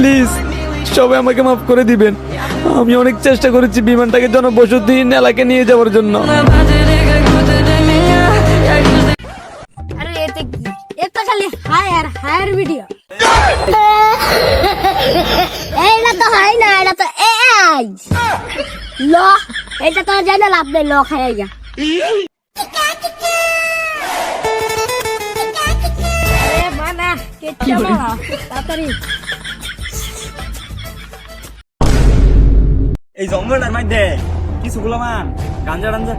Please সবাই আমাকে মাফ করে দিবেন। আমি অনেক চেষ্টা করেছি বিমানটাকে জনবসতিহীন এলাকায় নিয়ে যাওয়ার জন্য। আরে এতে কি? এটা খালি হায়ার হায়ার ভিডিও। এটা তো হয় না, এটা তো এআই। ল এটা তো জানা লাভ নেই, ল খাইয়া যা। আরে মানা কেটে মারা তাড়াতাড়ি। এই জঙ্গলটার মধ্যে কিছু গুলামান গাঞ্জা টাঞ্জা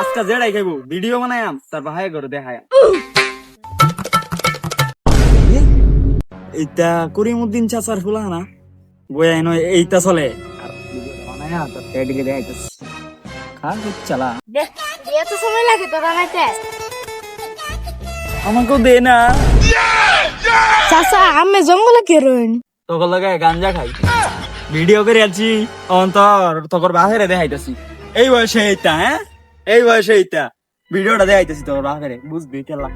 আজকে জেড়াই খাইবো, ভিডিও বানায়াম তার ভাই করে দেখায়। এইটা করিমউদ্দিন চাচার ফুলা না বইয়া নয়, এইটা চলে আর বানায়া তার টেডিকে দেখাইতেছে। খা চালা এত সময় লাগে তো বানাইতে? আমাকেও দে না। চাচা আমি জঙ্গলে কেরোইন তোকে লাগে গাঞ্জা খাই, ভিডিও করে আছি অন্তর তোর বাহেরে দেখাইতেছি। এই বয়সে এইটা, হ্যাঁ এই বয়সে এইটা ভিডিওটা দেখাইতেছি তোর বাহেরে, বুঝবি কেলা।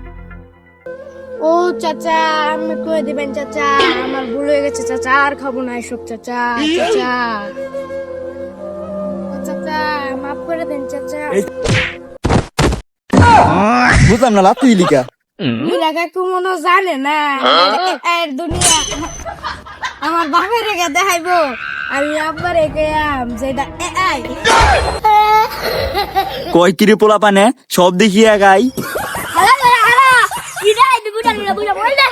ও চাচা আমি কই দিবেন চাচা, আমার ভুল হয়ে গেছে চাচা, আর খাবো না এসব চাচা। চাচা ও চাচা মাফ করে দেন চাচা। বুঝলাম না, লাভ তুই লিখা এলাকা কেউ মনে জানে না এর দুনিয়া। আমার বাপের রেখে দেখাইবো, আমি আব্বার রেখে যেটা এআই। কয় কিরে পোলা পানে সব দেখিয়ে গাই। হ্যালো হ্যালো ইডা এই বুড়া বুড়া বুড়া বললে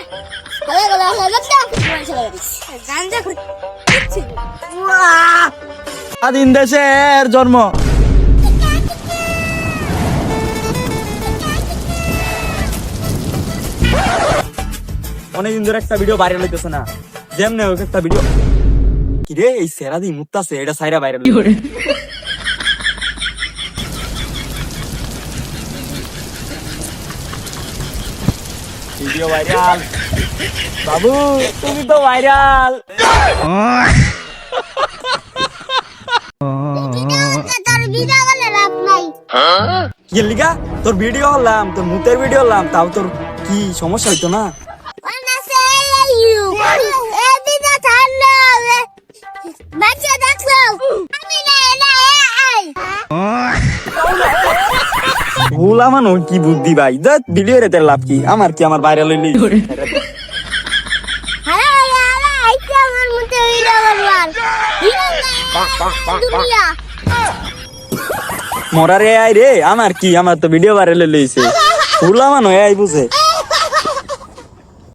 হ্যালো হ্যালো গাঞ্জা খুঁজছি। স্বাধীন দেশের জন্ম। অনেকদিন ধরে একটা ভিডিও ভাইরাল হইতেছে না, যেমনে হোক একটা ভিডিও। কিরে এই সেরা দি মুত্তাছে, এটা সাইরা ভাইরাল। ভিডিও ভাইরাল, বাবু তুমি তো ভাইরাল। তোর ভিডিও বলে লাভ নাই। কি লিগা তোর ভিডিও হলাম, তোর মুতের ভিডিও হলাম, তাও তোর কি সমস্যা হইতো না? ভুলা মানো কি বুদ্ধি ভাই, ভিডিও রেতে লাভ কি, আমার কি আমার ভাইরাল হইলি। মরারে আই রে, আমার কি, আমার তো ভিডিও ভাইরাল হইছে। ভুলা মানো এই বুঝে।